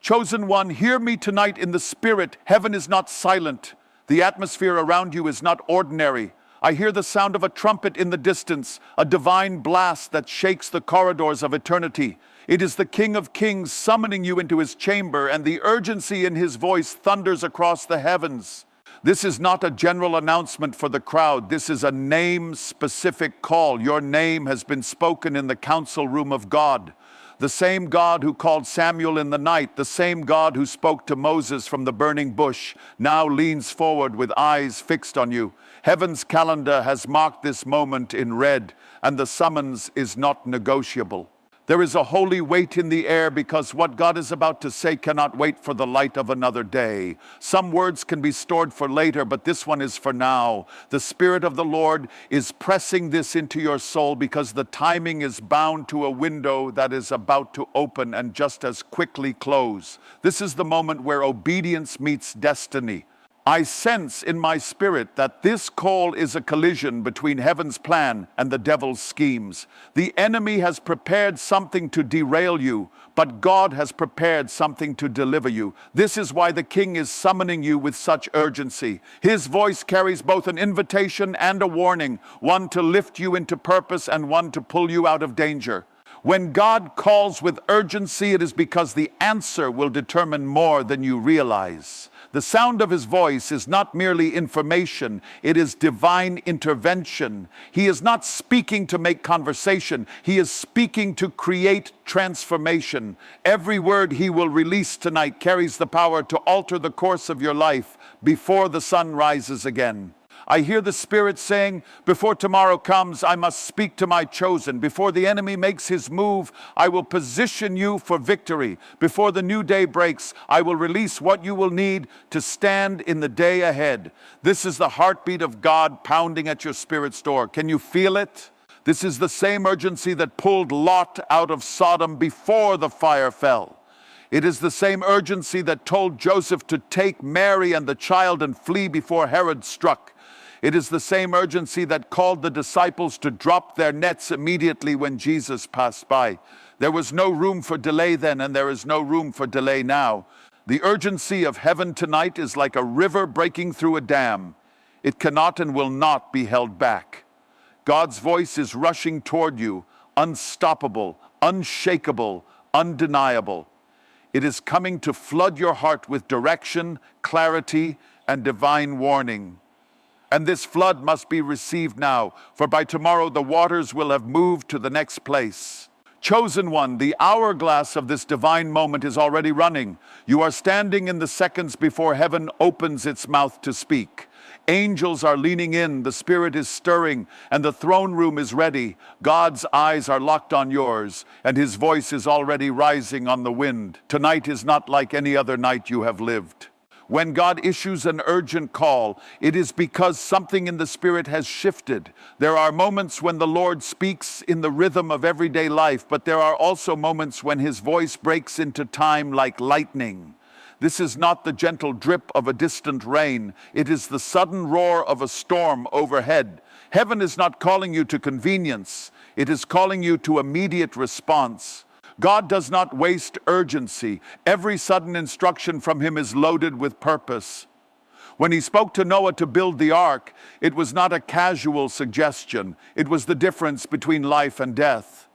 Chosen one, hear me tonight in the Spirit. Heaven is not silent. The atmosphere around you is not ordinary. I hear the sound of a trumpet in the distance, a divine blast that shakes the corridors of eternity. It is the King of Kings summoning you into his chamber, and the urgency in his voice thunders across the heavens. This is not a general announcement for the crowd. This is a name-specific call. Your name has been spoken in the council room of God. The same God who called Samuel in the night, the same God who spoke to Moses from the burning bush, now leans forward with eyes fixed on you. Heaven's calendar has marked this moment in red, and the summons is not negotiable. There is a holy weight in the air because what God is about to say cannot wait for the light of another day. Some words can be stored for later, but this one is for now. The Spirit of the Lord is pressing this into your soul because the timing is bound to a window that is about to open and just as quickly close. This is the moment where obedience meets destiny. I sense in my spirit that this call is a collision between heaven's plan and the devil's schemes. The enemy has prepared something to derail you, but God has prepared something to deliver you. This is why the King is summoning you with such urgency. His voice carries both an invitation and a warning, one to lift you into purpose and one to pull you out of danger. When God calls with urgency, it is because the answer will determine more than you realize. The sound of his voice is not merely information, it is divine intervention. He is not speaking to make conversation, he is speaking to create transformation. Every word he will release tonight carries the power to alter the course of your life before the sun rises again. I hear the Spirit saying, before tomorrow comes, I must speak to my chosen. Before the enemy makes his move, I will position you for victory. Before the new day breaks, I will release what you will need to stand in the day ahead. This is the heartbeat of God pounding at your spirit's door. Can you feel it? This is the same urgency that pulled Lot out of Sodom before the fire fell. It is the same urgency that told Joseph to take Mary and the child and flee before Herod struck. It is the same urgency that called the disciples to drop their nets immediately when Jesus passed by. There was no room for delay then, and there is no room for delay now. The urgency of heaven tonight is like a river breaking through a dam. It cannot and will not be held back. God's voice is rushing toward you, unstoppable, unshakable, undeniable. It is coming to flood your heart with direction, clarity, and divine warning. And this flood must be received now, for by tomorrow the waters will have moved to the next place. Chosen one, the hourglass of this divine moment is already running. You are standing in the seconds before heaven opens its mouth to speak. Angels are leaning in, the Spirit is stirring, and the throne room is ready. God's eyes are locked on yours, and his voice is already rising on the wind. Tonight is not like any other night you have lived. When God issues an urgent call, it is because something in the Spirit has shifted. There are moments when the Lord speaks in the rhythm of everyday life, but there are also moments when his voice breaks into time like lightning. This is not the gentle drip of a distant rain. It is the sudden roar of a storm overhead. Heaven is not calling you to convenience. It is calling you to immediate response. God does not waste urgency. Every sudden instruction from him is loaded with purpose. When he spoke to Noah to build the ark, it was not a casual suggestion. It was the difference between life and death.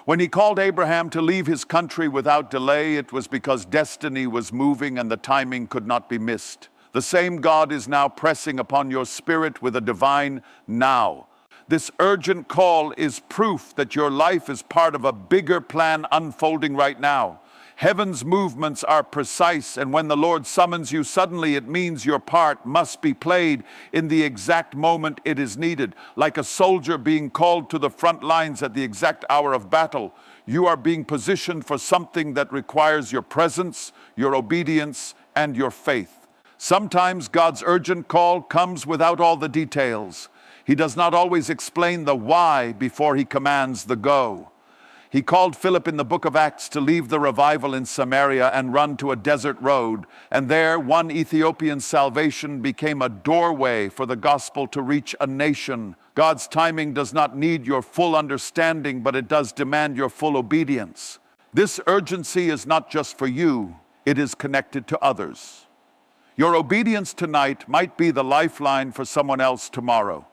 When he called Abraham to leave his country without delay, it was because destiny was moving and the timing could not be missed. The same God is now pressing upon your spirit with a divine now. This urgent call is proof that your life is part of a bigger plan unfolding right now. Heaven's movements are precise, and when the Lord summons you, suddenly it means your part must be played in the exact moment it is needed. Like a soldier being called to the front lines at the exact hour of battle, you are being positioned for something that requires your presence, your obedience, and your faith. Sometimes God's urgent call comes without all the details. He does not always explain the why before he commands the go. He called Philip in the book of Acts to leave the revival in Samaria and run to a desert road. And there, one Ethiopian's salvation became a doorway for the gospel to reach a nation. God's timing does not need your full understanding, but it does demand your full obedience. This urgency is not just for you. it is connected to others. Your obedience tonight might be the lifeline for someone else tomorrow.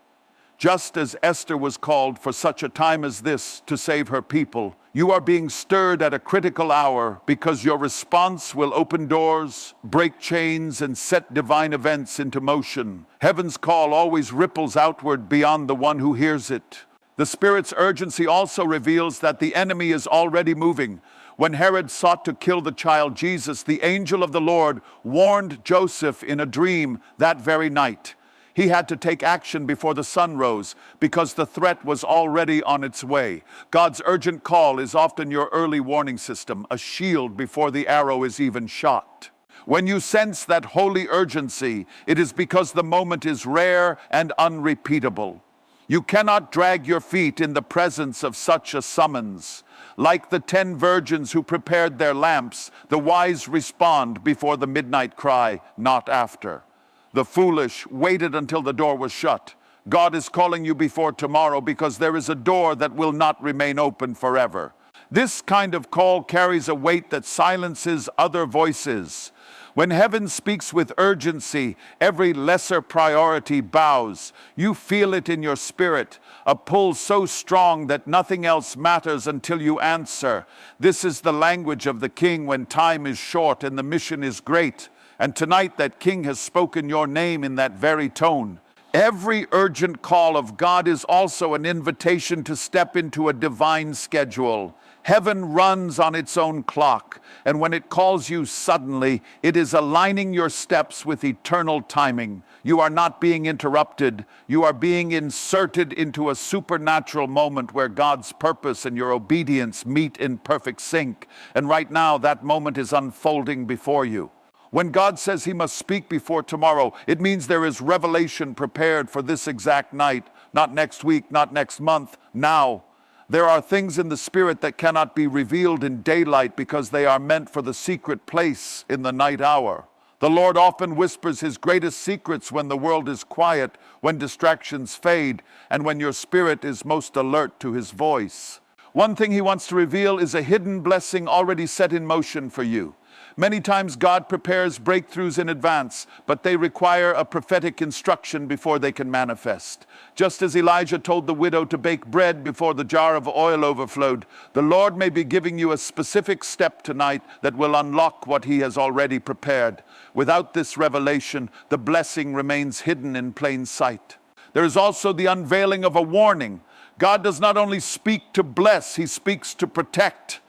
Just as Esther was called for such a time as this to save her people, you are being stirred at a critical hour because your response will open doors, break chains, and set divine events into motion. Heaven's call always ripples outward beyond the one who hears it. The Spirit's urgency also reveals that the enemy is already moving. When Herod sought to kill the child Jesus, the angel of the Lord warned Joseph in a dream that very night. He had to take action before the sun rose because the threat was already on its way. God's urgent call is often your early warning system, a shield before the arrow is even shot. When you sense that holy urgency, it is because the moment is rare and unrepeatable. You cannot drag your feet in the presence of such a summons. Like the 10 virgins who prepared their lamps, the wise respond before the midnight cry, not after. The foolish waited until the door was shut. God is calling you before tomorrow because there is a door that will not remain open forever. This kind of call carries a weight that silences other voices. When heaven speaks with urgency, every lesser priority bows. You feel it in your spirit, a pull so strong that nothing else matters until you answer. This is the language of the King when time is short and the mission is great. And tonight that King has spoken your name in that very tone. Every urgent call of God is also an invitation to step into a divine schedule. Heaven runs on its own clock, and when it calls you suddenly, it is aligning your steps with eternal timing. You are not being interrupted. You are being inserted into a supernatural moment where God's purpose and your obedience meet in perfect sync. And right now, that moment is unfolding before you. When God says he must speak before tomorrow, it means there is revelation prepared for this exact night, not next week, not next month, now. There are things in the Spirit that cannot be revealed in daylight because they are meant for the secret place in the night hour. The Lord often whispers his greatest secrets when the world is quiet, when distractions fade, and when your spirit is most alert to his voice. One thing he wants to reveal is a hidden blessing already set in motion for you. Many times God prepares breakthroughs in advance, but they require a prophetic instruction before they can manifest. Just as Elijah told the widow to bake bread before the jar of oil overflowed, the Lord may be giving you a specific step tonight that will unlock what he has already prepared. Without this revelation, the blessing remains hidden in plain sight. There is also the unveiling of a warning. God does not only speak to bless, he speaks to protect.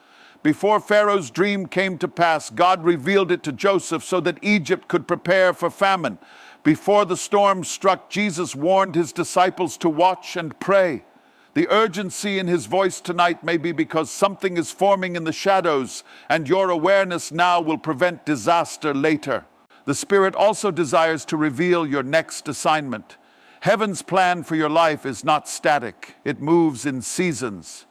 Before Pharaoh's dream came to pass, God revealed it to Joseph so that Egypt could prepare for famine. Before the storm struck, Jesus warned his disciples to watch and pray. The urgency in his voice tonight may be because something is forming in the shadows, and your awareness now will prevent disaster later. The Spirit also desires to reveal your next assignment. Heaven's plan for your life is not static. It moves in seasons.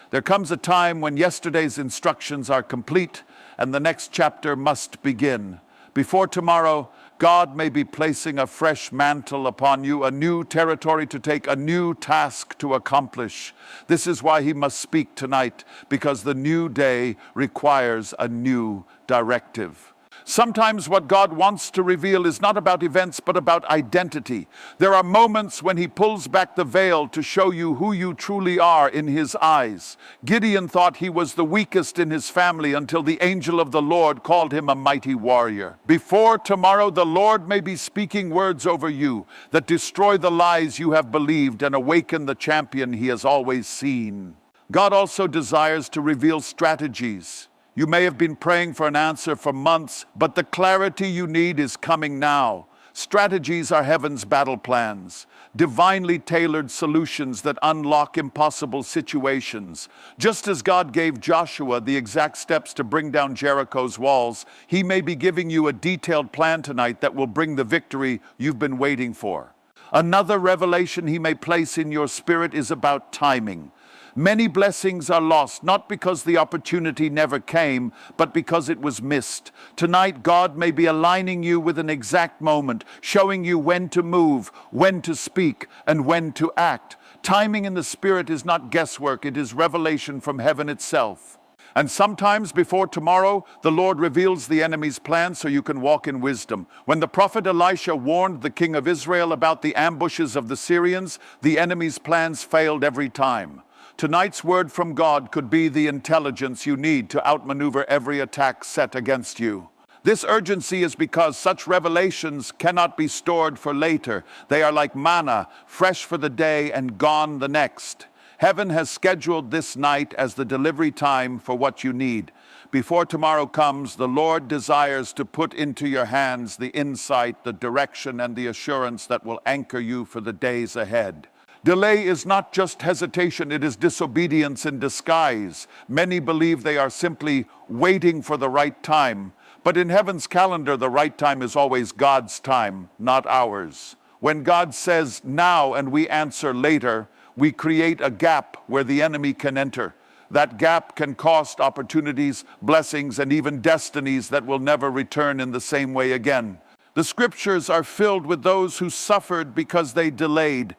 There comes a time when yesterday's instructions are complete and the next chapter must begin. Before tomorrow, God may be placing a fresh mantle upon you, a new territory to take, a new task to accomplish. This is why he must speak tonight, because the new day requires a new directive. Sometimes what God wants to reveal is not about events, but about identity. There are moments when he pulls back the veil to show you who you truly are in his eyes. Gideon thought he was the weakest in his family until the angel of the Lord called him a mighty warrior. Before tomorrow, the Lord may be speaking words over you that destroy the lies you have believed and awaken the champion he has always seen. God also desires to reveal strategies. You may have been praying for an answer for months, but the clarity you need is coming now. Strategies are heaven's battle plans, divinely tailored solutions that unlock impossible situations. Just as God gave Joshua the exact steps to bring down Jericho's walls, he may be giving you a detailed plan tonight that will bring the victory you've been waiting for. Another revelation he may place in your spirit is about timing. Many blessings are lost, not because the opportunity never came, but because it was missed. Tonight, God may be aligning you with an exact moment, showing you when to move, when to speak, and when to act. Timing in the Spirit is not guesswork, it is revelation from heaven itself. And sometimes before tomorrow, the Lord reveals the enemy's plan so you can walk in wisdom. When the prophet Elisha warned the king of Israel about the ambushes of the Syrians, the enemy's plans failed every time. Tonight's word from God could be the intelligence you need to outmaneuver every attack set against you. This urgency is because such revelations cannot be stored for later. They are like manna, fresh for the day and gone the next. Heaven has scheduled this night as the delivery time for what you need. Before tomorrow comes, the Lord desires to put into your hands the insight, the direction, and the assurance that will anchor you for the days ahead. Delay is not just hesitation, it is disobedience in disguise. Many believe they are simply waiting for the right time. But in heaven's calendar, the right time is always God's time, not ours. When God says now and we answer later, we create a gap where the enemy can enter. That gap can cost opportunities, blessings, and even destinies that will never return in the same way again. The scriptures are filled with those who suffered because they delayed.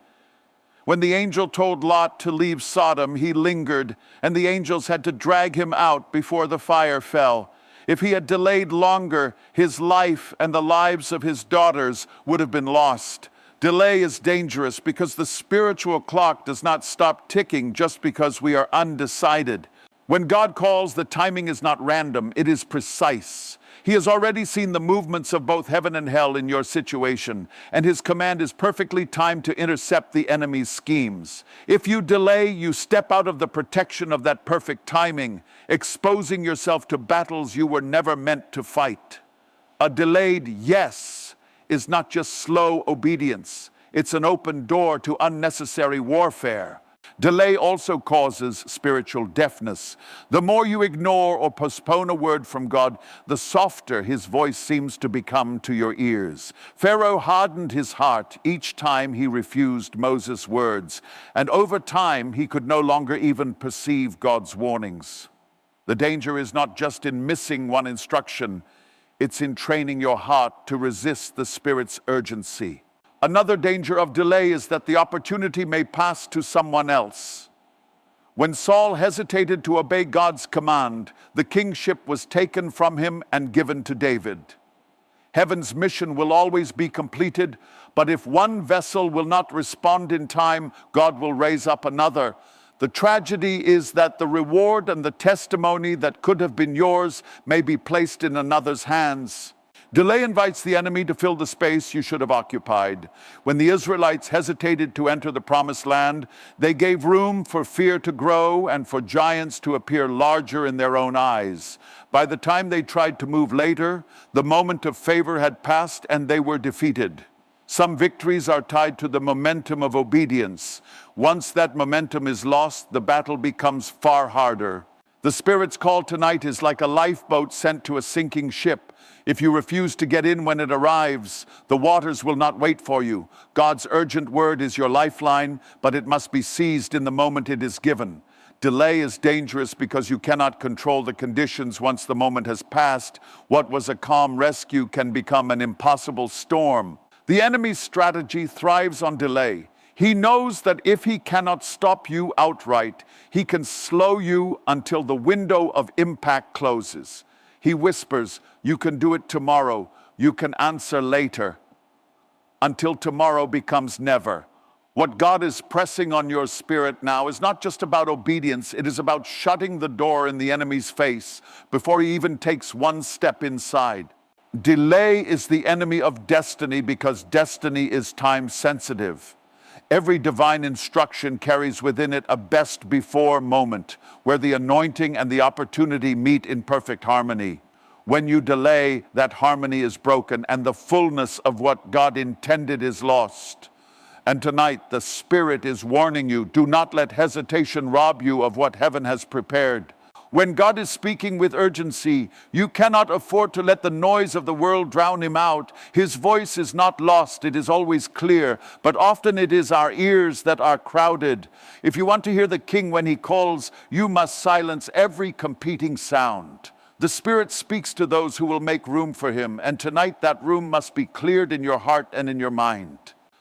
When the angel told Lot to leave Sodom, he lingered, and the angels had to drag him out before the fire fell. If he had delayed longer, his life and the lives of his daughters would have been lost. Delay is dangerous because the spiritual clock does not stop ticking just because we are undecided. When God calls, the timing is not random, it is precise. He has already seen the movements of both heaven and hell in your situation, and his command is perfectly timed to intercept the enemy's schemes. If you delay, you step out of the protection of that perfect timing, exposing yourself to battles you were never meant to fight. A delayed yes is not just slow obedience. It's an open door to unnecessary warfare. Delay also causes spiritual deafness. The more you ignore or postpone a word from God, the softer his voice seems to become to your ears. Pharaoh hardened his heart each time he refused Moses' words, and over time he could no longer even perceive God's warnings. The danger is not just in missing one instruction, it's in training your heart to resist the Spirit's urgency. Another danger of delay is that the opportunity may pass to someone else. When Saul hesitated to obey God's command, the kingship was taken from him and given to David. Heaven's mission will always be completed, but if one vessel will not respond in time, God will raise up another. The tragedy is that the reward and the testimony that could have been yours may be placed in another's hands. Delay invites the enemy to fill the space you should have occupied. When the Israelites hesitated to enter the promised land, they gave room for fear to grow and for giants to appear larger in their own eyes. By the time they tried to move later, the moment of favor had passed and they were defeated. Some victories are tied to the momentum of obedience. Once that momentum is lost, the battle becomes far harder. The Spirit's call tonight is like a lifeboat sent to a sinking ship. If you refuse to get in when it arrives, the waters will not wait for you. God's urgent word is your lifeline, but it must be seized in the moment it is given. Delay is dangerous because you cannot control the conditions once the moment has passed. What was a calm rescue can become an impossible storm. The enemy's strategy thrives on delay. He knows that if he cannot stop you outright, he can slow you until the window of impact closes. He whispers, "You can do it tomorrow. You can answer later," until tomorrow becomes never. What God is pressing on your spirit now is not just about obedience, it is about shutting the door in the enemy's face before he even takes one step inside. Delay is the enemy of destiny because destiny is time sensitive. Every divine instruction carries within it a best before moment where the anointing and the opportunity meet in perfect harmony. When you delay, that harmony is broken and the fullness of what God intended is lost. And tonight, the Spirit is warning you, do not let hesitation rob you of what heaven has prepared. When God is speaking with urgency, you cannot afford to let the noise of the world drown him out. His voice is not lost, it is always clear, but often it is our ears that are crowded. If you want to hear the King when he calls, you must silence every competing sound. The Spirit speaks to those who will make room for him, and tonight that room must be cleared in your heart and in your mind.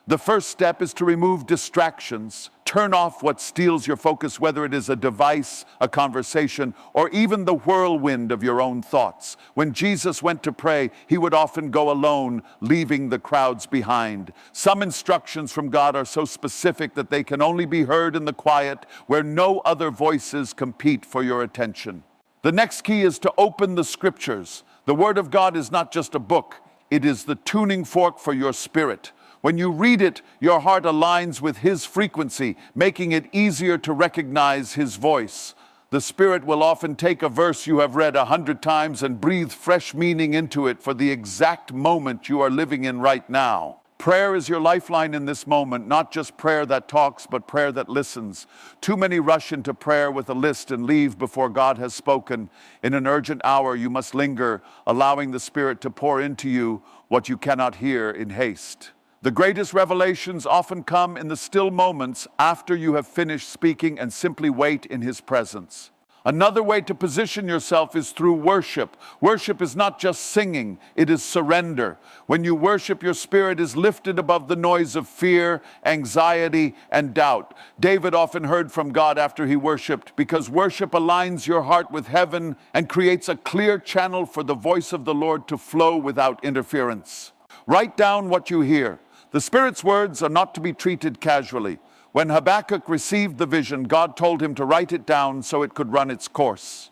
The first step is to remove distractions. Turn off what steals your focus, whether it is a device, a conversation, or even the whirlwind of your own thoughts. When Jesus went to pray, he would often go alone, leaving the crowds behind. Some instructions from God are so specific that they can only be heard in the quiet, where no other voices compete for your attention. The next key is to open the scriptures. The Word of God is not just a book, it is the tuning fork for your spirit. When you read it, your heart aligns with His frequency, making it easier to recognize His voice. The Spirit will often take a verse you have read 100 times and breathe fresh meaning into it for the exact moment you are living in right now. Prayer is your lifeline in this moment, not just prayer that talks, but prayer that listens. Too many rush into prayer with a list and leave before God has spoken. In an urgent hour, you must linger, allowing the Spirit to pour into you what you cannot hear in haste. The greatest revelations often come in the still moments after you have finished speaking and simply wait in His presence. Another way to position yourself is through worship. Worship is not just singing, it is surrender. When you worship, your spirit is lifted above the noise of fear, anxiety, and doubt. David often heard from God after he worshiped, because worship aligns your heart with heaven and creates a clear channel for the voice of the Lord to flow without interference. Write down what you hear. The Spirit's words are not to be treated casually. When Habakkuk received the vision, God told him to write it down so it could run its course.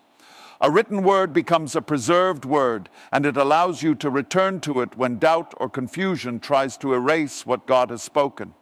A written word becomes a preserved word, and it allows you to return to it when doubt or confusion tries to erase what God has spoken.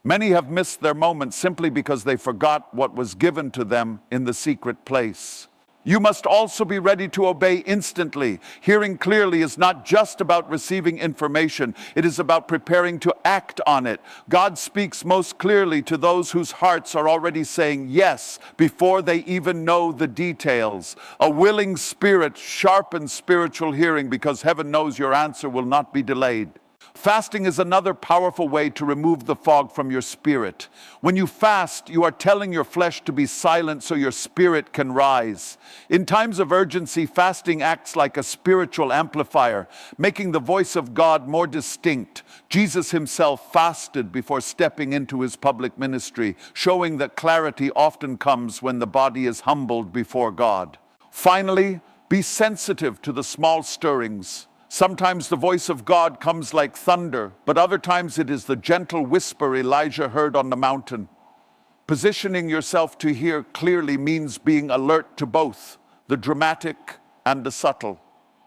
Many have missed their moment simply because they forgot what was given to them in the secret place. You must also be ready to obey instantly. Hearing clearly is not just about receiving information. It is about preparing to act on it. God speaks most clearly to those whose hearts are already saying yes before they even know the details. A willing spirit sharpens spiritual hearing, because heaven knows your answer will not be delayed. Fasting is another powerful way to remove the fog from your spirit. When you fast, you are telling your flesh to be silent so your spirit can rise. In times of urgency, fasting acts like a spiritual amplifier, making the voice of God more distinct. Jesus himself fasted before stepping into his public ministry, showing that clarity often comes when the body is humbled before God. Finally, be sensitive to the small stirrings. Sometimes the voice of God comes like thunder, but other times it is the gentle whisper Elijah heard on the mountain. Positioning yourself to hear clearly means being alert to both the dramatic and the subtle.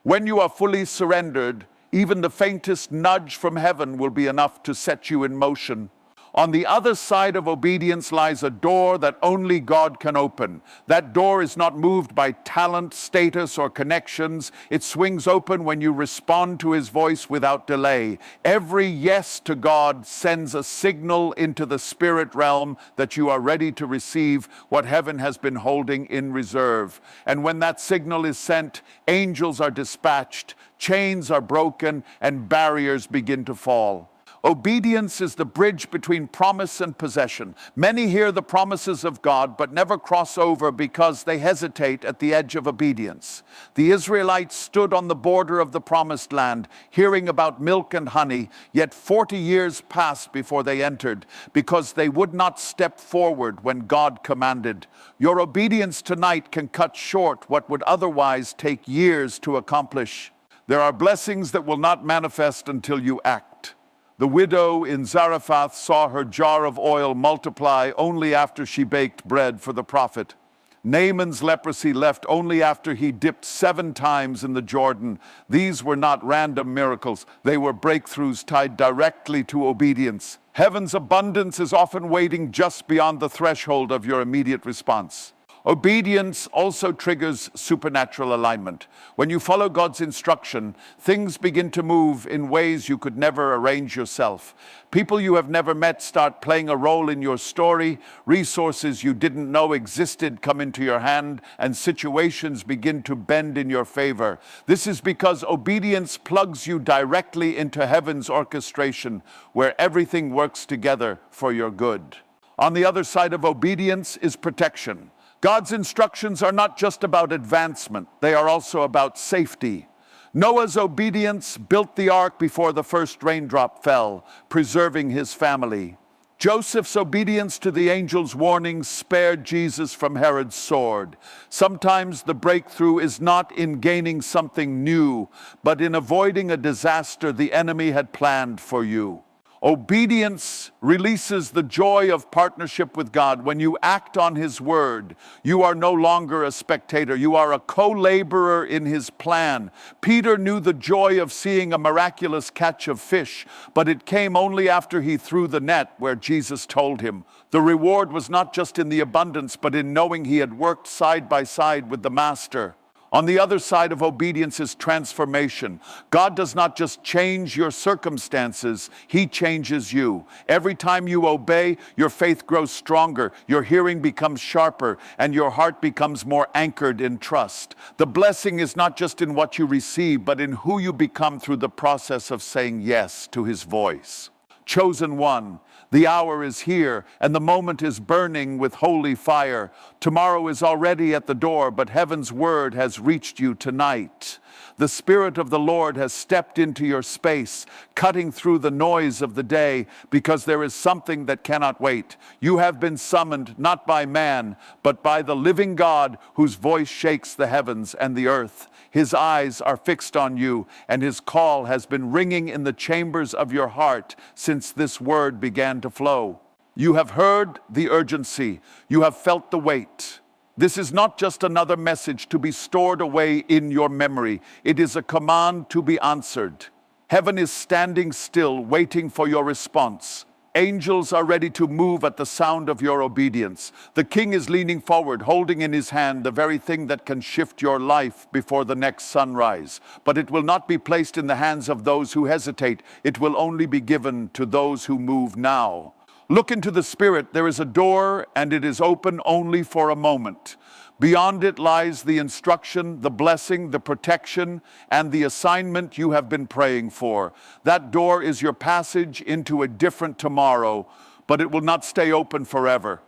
When you are fully surrendered, even the faintest nudge from heaven will be enough to set you in motion. On the other side of obedience lies a door that only God can open. That door is not moved by talent, status, or connections. It swings open when you respond to His voice without delay. Every yes to God sends a signal into the spirit realm that you are ready to receive what heaven has been holding in reserve. And when that signal is sent, angels are dispatched, chains are broken, and barriers begin to fall. Obedience is the bridge between promise and possession. Many hear the promises of God but never cross over because they hesitate at the edge of obedience. The Israelites stood on the border of the promised land, hearing about milk and honey, yet 40 years passed before they entered because they would not step forward when God commanded. Your obedience tonight can cut short what would otherwise take years to accomplish. There are blessings that will not manifest until you act. The widow in Zarephath saw her jar of oil multiply only after she baked bread for the prophet. Naaman's leprosy left only after he dipped 7 times in the Jordan. These were not random miracles. They were breakthroughs tied directly to obedience. Heaven's abundance is often waiting just beyond the threshold of your immediate response. Obedience also triggers supernatural alignment. When you follow God's instruction, things begin to move in ways you could never arrange yourself. People you have never met start playing a role in your story. Resources you didn't know existed come into your hand, and situations begin to bend in your favor. This is because obedience plugs you directly into heaven's orchestration, where everything works together for your good. On the other side of obedience is protection. God's instructions are not just about advancement, they are also about safety. Noah's obedience built the ark before the first raindrop fell, preserving his family. Joseph's obedience to the angel's warning spared Jesus from Herod's sword. Sometimes the breakthrough is not in gaining something new, but in avoiding a disaster the enemy had planned for you. Obedience releases the joy of partnership with God. When you act on His word, you are no longer a spectator. You are a co-laborer in His plan. Peter knew the joy of seeing a miraculous catch of fish, but it came only after he threw the net where Jesus told him. The reward was not just in the abundance, but in knowing he had worked side by side with the Master. On the other side of obedience is transformation. God does not just change your circumstances, He changes you. Every time you obey, your faith grows stronger, your hearing becomes sharper, and your heart becomes more anchored in trust. The blessing is not just in what you receive, but in who you become through the process of saying yes to His voice. Chosen one, the hour is here, and the moment is burning with holy fire. Tomorrow is already at the door, but heaven's word has reached you tonight. The Spirit of the Lord has stepped into your space, cutting through the noise of the day, because there is something that cannot wait. You have been summoned not by man, but by the living God, whose voice shakes the heavens and the earth. His eyes are fixed on you, and His call has been ringing in the chambers of your heart since this word began to flow. You have heard the urgency. You have felt the weight. This is not just another message to be stored away in your memory. It is a command to be answered. Heaven is standing still, waiting for your response. Angels are ready to move at the sound of your obedience. The King is leaning forward, holding in His hand the very thing that can shift your life before the next sunrise. But it will not be placed in the hands of those who hesitate. It will only be given to those who move now. Look into the Spirit. There is a door, and it is open only for a moment. Beyond it lies the instruction, the blessing, the protection, and the assignment you have been praying for. That door is your passage into a different tomorrow, but it will not stay open forever.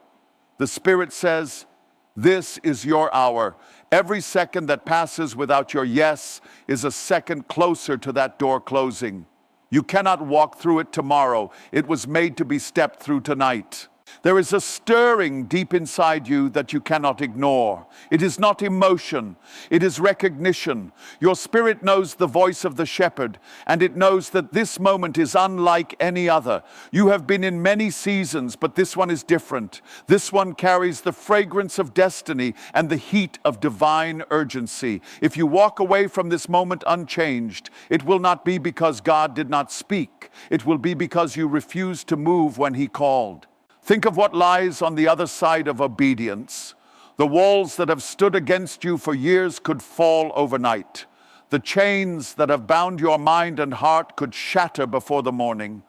The Spirit says, this is your hour. Every second that passes without your yes is a second closer to that door closing. You cannot walk through it tomorrow. It was made to be stepped through tonight. There is a stirring deep inside you that you cannot ignore. It is not emotion, it is recognition. Your spirit knows the voice of the shepherd, and it knows that this moment is unlike any other. You have been in many seasons, but this one is different. This one carries the fragrance of destiny and the heat of divine urgency. If you walk away from this moment unchanged, it will not be because God did not speak. It will be because you refused to move when He called. Think of what lies on the other side of obedience. The walls that have stood against you for years could fall overnight. The chains that have bound your mind and heart could shatter before the morning.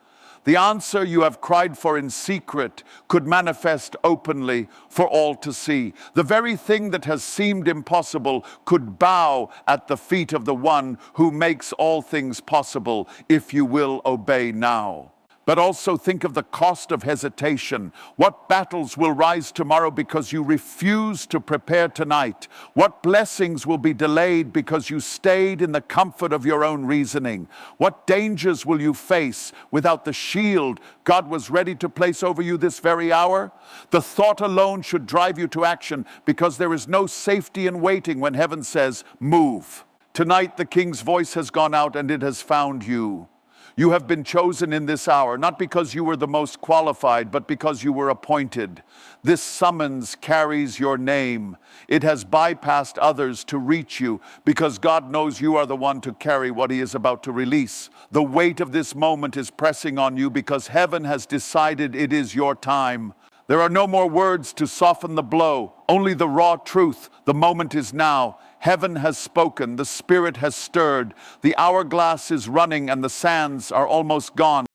The answer you have cried for in secret could manifest openly for all to see. The very thing that has seemed impossible could bow at the feet of the one who makes all things possible, if you will obey now. But also think of the cost of hesitation. What battles will rise tomorrow because you refuse to prepare tonight? What blessings will be delayed because you stayed in the comfort of your own reasoning? What dangers will you face without the shield God was ready to place over you this very hour? The thought alone should drive you to action, because there is no safety in waiting when heaven says, move. Tonight the King's voice has gone out, and it has found you. You have been chosen in this hour, not because you were the most qualified, but because you were appointed. This summons carries your name. It has bypassed others to reach you, because God knows you are the one to carry what He is about to release. The weight of this moment is pressing on you because heaven has decided it is your time. There are no more words to soften the blow, only the raw truth. The moment is now. Heaven has spoken, the Spirit has stirred, the hourglass is running, and the sands are almost gone.